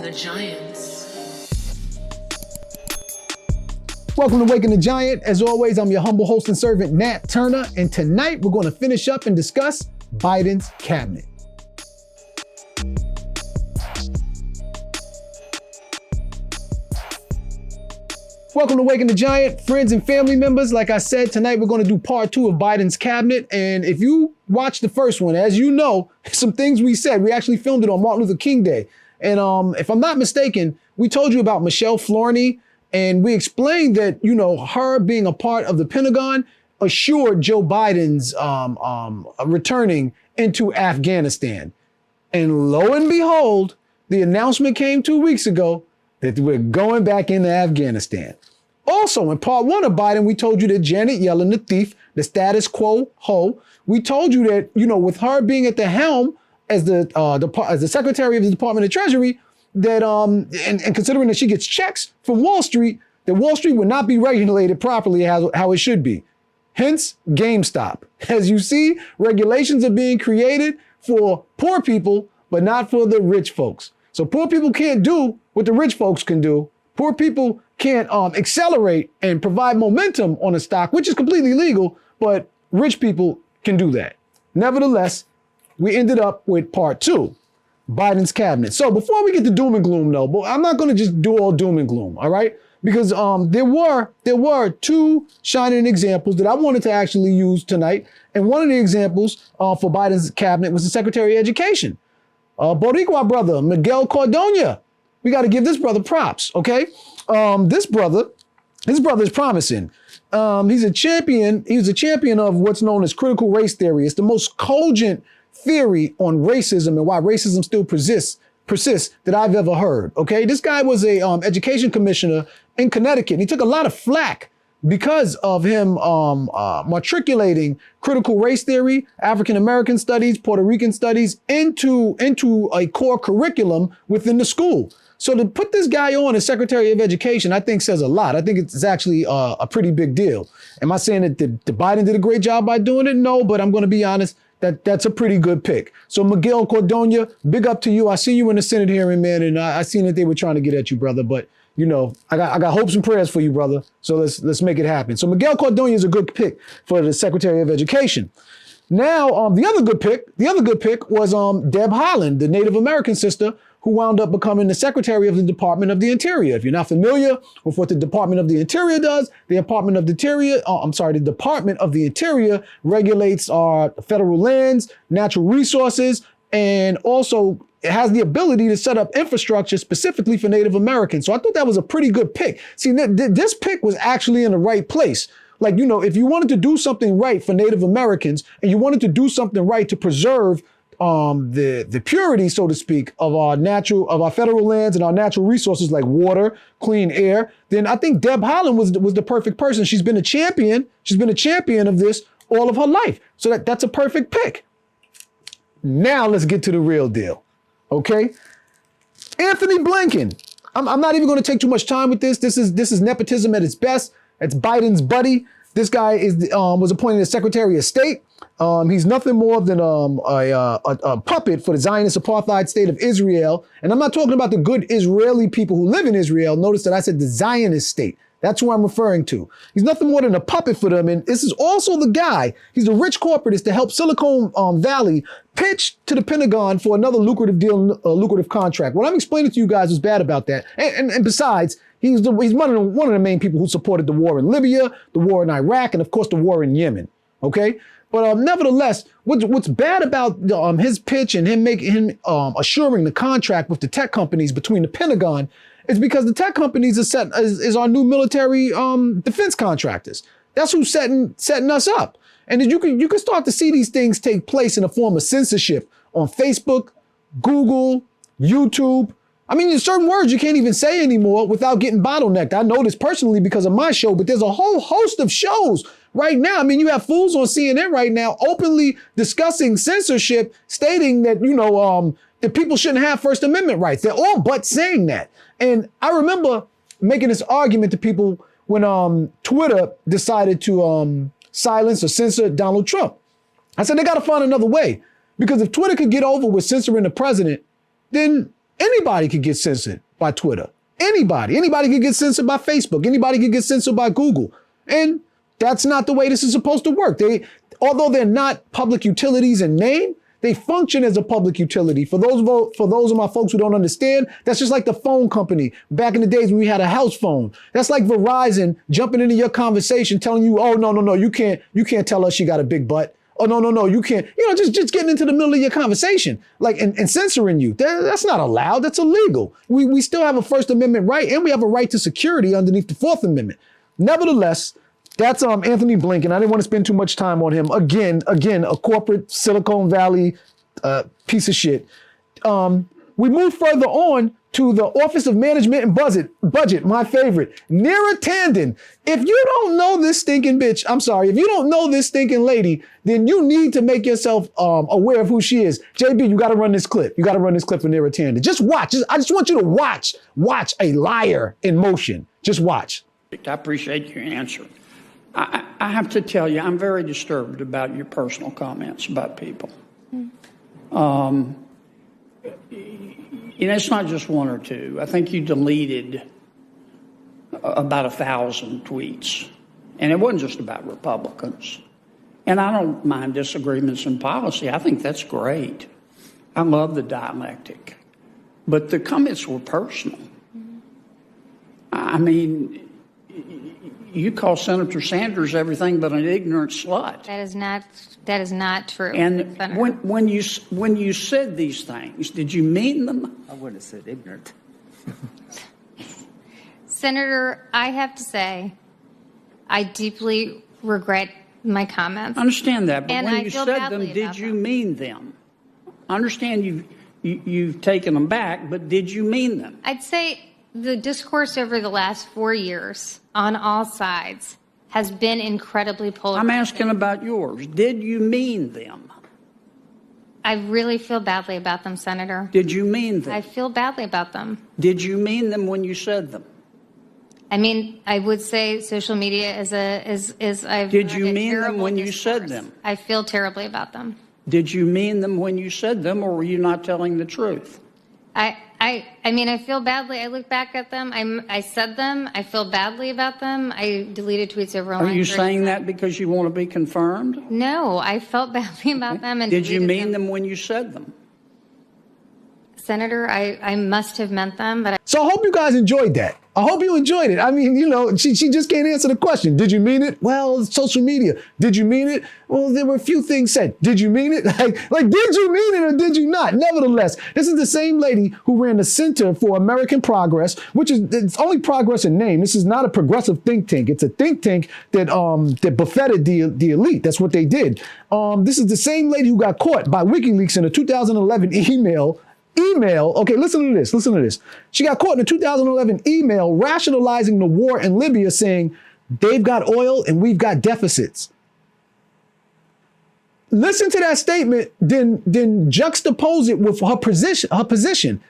the Giants. Welcome to Waking the Giant. As always, I'm your humble host and servant, Nat Turner, and tonight we're going to finish up and discuss Biden's cabinet. Welcome to Waking the Giant, friends and family members. Like I said, tonight we're going to do part 2 of Biden's cabinet. And if you watched the first one, as you know, some things we said, we actually filmed it on Martin Luther King Day. And if I'm not mistaken, we told you about Michelle Flourney, and we explained that, you know, her being a part of the Pentagon assured Joe Biden's returning into Afghanistan. And lo and behold, the announcement came 2 weeks ago that we're going back into Afghanistan. Also, in part 1 of Biden, we told you that Janet Yellen, the thief, the status quo hoe, we told you that, you know, with her being at the helm as the Secretary of the Department of Treasury, that and considering that she gets checks from Wall Street, that Wall Street would not be regulated properly how it should be. Hence, GameStop. As you see, regulations are being created for poor people, but not for the rich folks. So poor people can't do what the rich folks can do. Poor people can't accelerate and provide momentum on a stock, which is completely legal, but rich people can do that. Nevertheless, we ended up with part 2, Biden's cabinet. So before we get to doom and gloom, though, but I'm not going to just do all doom and gloom, all right? Because there were 2 shining examples that I wanted to actually use tonight. And one of the examples for Biden's cabinet was the Secretary of Education. Boricua brother, Miguel Cardona. We got to give this brother props, okay? This brother is promising. He's a champion. He's a champion of what's known as critical race theory. It's the most cogent theory on racism and why racism still persists that I've ever heard, okay? This guy was a education commissioner in Connecticut, and he took a lot of flack because of him matriculating critical race theory, African-American studies, Puerto Rican studies into a core curriculum within the school. So to put this guy on as Secretary of Education, I think says a lot. I think it's actually a pretty big deal. Am I saying that the Biden did a great job by doing it? No, but I'm going to be honest, that's a pretty good pick. So Miguel Cardona, big up to you. I see you in the Senate hearing, man, and I seen that they were trying to get at you, brother, but you know, I got hopes and prayers for you, brother. So let's make it happen. So Miguel Cardona is a good pick for the Secretary of Education. Now, the other good pick was Deb Haaland, the Native American sister who wound up becoming the Secretary of the Department of the Interior. If you're not familiar with what the Department of the Interior does, the Department of the Interior regulates our federal lands, natural resources, and also it has the ability to set up infrastructure specifically for Native Americans. So I thought that was a pretty good pick. See, this pick was actually in the right place. Like, you know, if you wanted to do something right for Native Americans and you wanted to do something right to preserve the purity, so to speak, of our federal lands and our natural resources like water, clean air, then I think Deb Haaland was the perfect person. She's been a champion. She's been a champion of this all of her life. So that's a perfect pick. Now let's get to the real deal. Okay, Anthony Blinken. I'm not even going to take too much time with this. This is nepotism at its best. It's Biden's buddy. This guy was appointed as Secretary of State. He's nothing more than a puppet for the Zionist apartheid state of Israel. And I'm not talking about the good Israeli people who live in Israel. Notice that I said the Zionist state. That's who I'm referring to. He's nothing more than a puppet for them. And this is also the guy, he's the rich corporatist to help Silicon Valley pitch to the Pentagon for another lucrative deal, lucrative contract. What I'm explaining to you guys was bad about that. And besides, he's one of the main people who supported the war in Libya, the war in Iraq, and of course the war in Yemen. Okay? But nevertheless, what's bad about his pitch and him assuring the contract with the tech companies between the Pentagon is because the tech companies is our new military defense contractors. That's who's setting us up. And you can start to see these things take place in a form of censorship on Facebook, Google, YouTube. I mean, there's certain words you can't even say anymore without getting bottlenecked. I know this personally because of my show, but there's a whole host of shows right now. I mean, you have fools on CNN right now openly discussing censorship, stating that, that people shouldn't have First Amendment rights. They're all but saying that. And I remember making this argument to people when Twitter decided to silence or censor Donald Trump. I said, they got to find another way, because if Twitter could get over with censoring the president, then Anybody could get censored by Twitter. Anybody could get censored by Facebook. Anybody could get censored by Google. And that's not the way this is supposed to work. Although they're not public utilities in name, they function as a public utility. For those of my folks who don't understand, that's just like the phone company back in the days when we had a house phone. That's like Verizon jumping into your conversation, telling you, oh, no, you can't tell us she got a big butt. Oh, no, you can't. Just getting into the middle of your conversation, like, and censoring you. That's not allowed. That's illegal. We still have a First Amendment right, and we have a right to security underneath the Fourth Amendment. Nevertheless, that's Anthony Blinken. I didn't want to spend too much time on him. Again, a corporate Silicon Valley piece of shit. We move further on to the Office of Management and Budget, my favorite, Nat Turner. If you don't know this stinking bitch, I'm sorry, if you don't know this stinking lady, then you need to make yourself aware of who she is. JB, you got to run this clip. You got to run this clip for Nat Turner. Just watch. I just want you to watch a liar in motion. Just watch. I appreciate your answer. I have to tell you, I'm very disturbed about your personal comments about people. It's not just one or two. I think you deleted about 1,000 tweets. And it wasn't just about Republicans. And I don't mind disagreements in policy. I think that's great. I love the dialectic. But the comments were personal. I mean, you call Senator Sanders everything but an ignorant slut. That is not true. And when you said these things, did you mean them? I wouldn't have said ignorant. Senator, I have to say, I deeply regret my comments. I understand that, but and when I you feel said badly them, did about you them. mean them? I understand you've taken them back, but did you mean them? I'd say the discourse over the last 4 years on all sides has been incredibly polarizing. I'm asking about yours. Did you mean them? I really feel badly about them, Senator. Did you mean them? I feel badly about them. Did you mean them when you said them? I mean, I would say social media is I've Did heard you a mean them terrible when you said discourse. them? I feel terribly about them. Did you mean them when you said them, or were you not telling the truth? I mean, I feel badly. I look back at them. I said them. I feel badly about them. I deleted tweets over a Are long you period of saying time. that because you want to be confirmed? No, I felt badly about them. And Did you deleted mean them when you said them? Senator, I must have meant them, but So I hope you guys enjoyed that. I hope you enjoyed it. I mean, she just can't answer the question. Did you mean it? Well, it's social media. Did you mean it? Well, there were a few things said. Did you mean it? Like, did you mean it or did you not? Nevertheless, this is the same lady who ran the Center for American Progress, which is it's only progress in name. This is not a progressive think tank. It's a think tank that buffeted the elite. That's what they did. This is the same lady who got caught by WikiLeaks in a 2011 email. Okay, listen to this. She got caught in a 2011 email rationalizing the war in Libya, saying they've got oil and we've got deficits. Listen to that statement, then juxtapose it with her position.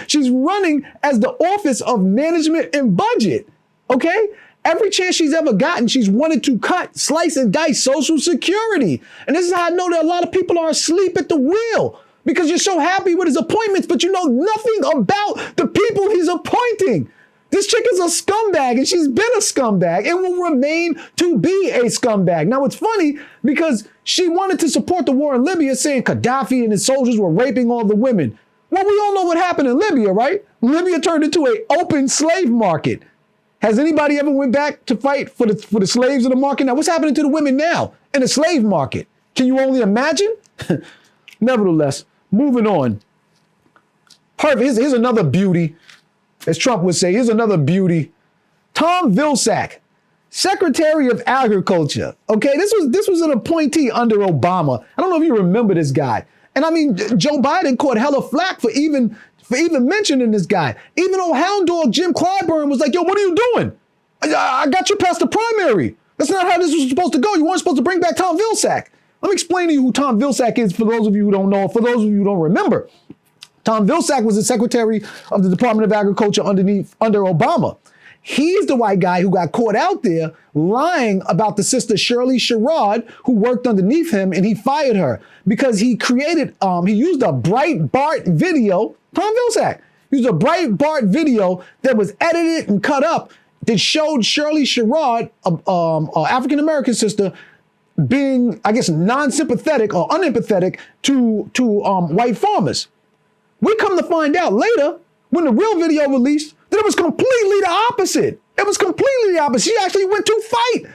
She's running as the Office of Management and Budget. Okay? Every chance she's ever gotten, she's wanted to cut, slice, and dice Social Security. And this is how I know that a lot of people are asleep at the wheel. Because you're so happy with his appointments, but you know nothing about the people he's appointing. This chick is a scumbag, and she's been a scumbag and will remain to be a scumbag. Now, it's funny because she wanted to support the war in Libya, saying Gaddafi and his soldiers were raping all the women. Well, we all know what happened in Libya, right? Libya turned into an open slave market. Has anybody ever went back to fight for the slaves in the market? Now, what's happening to the women now in the slave market? Can you only imagine? Nevertheless, moving on. Perfect. Here's another beauty. As Trump would say, here's another beauty. Tom Vilsack, Secretary of Agriculture. Okay, this was an appointee under Obama. I don't know if you remember this guy. And I mean, Joe Biden caught hella flack for even mentioning this guy. Even old hound dog Jim Clyburn was like, yo, what are you doing? I got you past the primary. That's not how this was supposed to go. You weren't supposed to bring back Tom Vilsack. Let me explain to you who Tom Vilsack is for those of you who don't know, for those of you who don't remember. Tom Vilsack was the Secretary of the Department of Agriculture under Obama. He's the white guy who got caught out there lying about the sister Shirley Sherrod, who worked underneath him, and he fired her because he used a Breitbart video. Tom Vilsack, It was a Breitbart video that was edited and cut up that showed Shirley Sherrod, a African-American sister, being, I guess, non-sympathetic or unempathetic to white farmers. We come to find out later, when the real video released, that it was completely the opposite. It was completely the opposite. She actually went to fight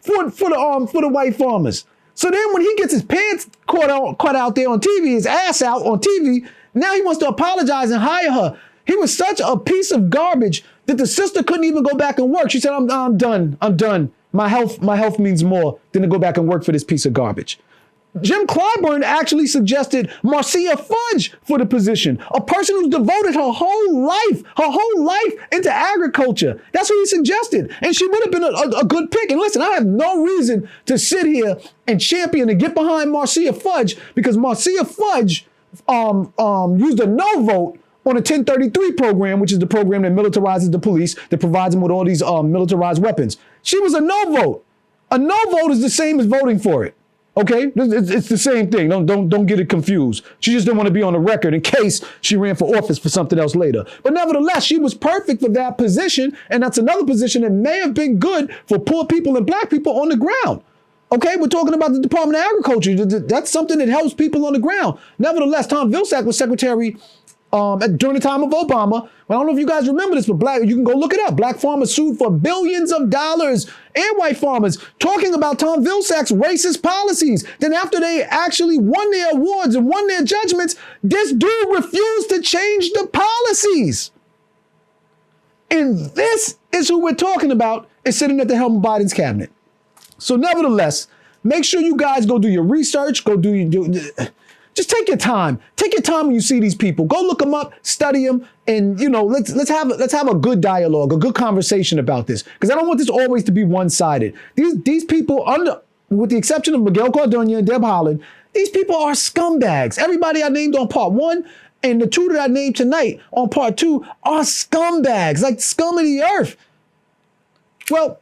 for the white farmers. So then when he gets his pants caught out there on TV, his ass out on TV, now he wants to apologize and hire her. He was such a piece of garbage that the sister couldn't even go back and work. She said, I'm done. My health means more than to go back and work for this piece of garbage. Jim Clyburn actually suggested Marcia Fudge for the position, a person who's devoted her whole life into agriculture. That's what he suggested. And she would have been a good pick. And listen, I have no reason to sit here and champion and get behind Marcia Fudge, because Marcia Fudge used a no vote on a 1033 program, which is the program that militarizes the police, that provides them with all these militarized weapons. She was a no vote. A no vote is the same as voting for it. Okay, it's the same thing. Don't get it confused. She just didn't want to be on the record in case she ran for office for something else later. But nevertheless, she was perfect for that position, and that's another position that may have been good for poor people and black people on the ground. Okay, we're talking about the Department of Agriculture. That's something that helps people on the ground. Nevertheless, Tom Vilsack was secretary during the time of Obama. Well, I don't know if you guys remember this, but you can go look it up. Black farmers sued for billions of dollars, and white farmers, talking about Tom Vilsack's racist policies. Then after they actually won their awards and won their judgments, this dude refused to change the policies. And this is who we're talking about is sitting at the helm of Biden's cabinet. So nevertheless, make sure you guys go do your research, just take your time. Take your time when you see these people. Go look them up, study them, and let's have a good dialogue, a good conversation about this. Because I don't want this always to be one-sided. These people, with the exception of Miguel Cardona and Deb Haaland, these people are scumbags. Everybody I named on part 1 and the 2 that I named tonight on part 2 are scumbags, like scum of the earth. Well,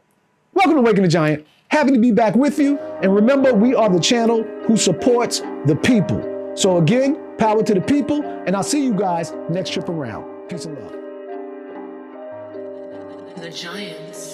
welcome to Waking the Giant. Happy to be back with you. And remember, we are the channel who supports the people. So again, power to the people, and I'll see you guys next trip around. Peace and love. The Giants.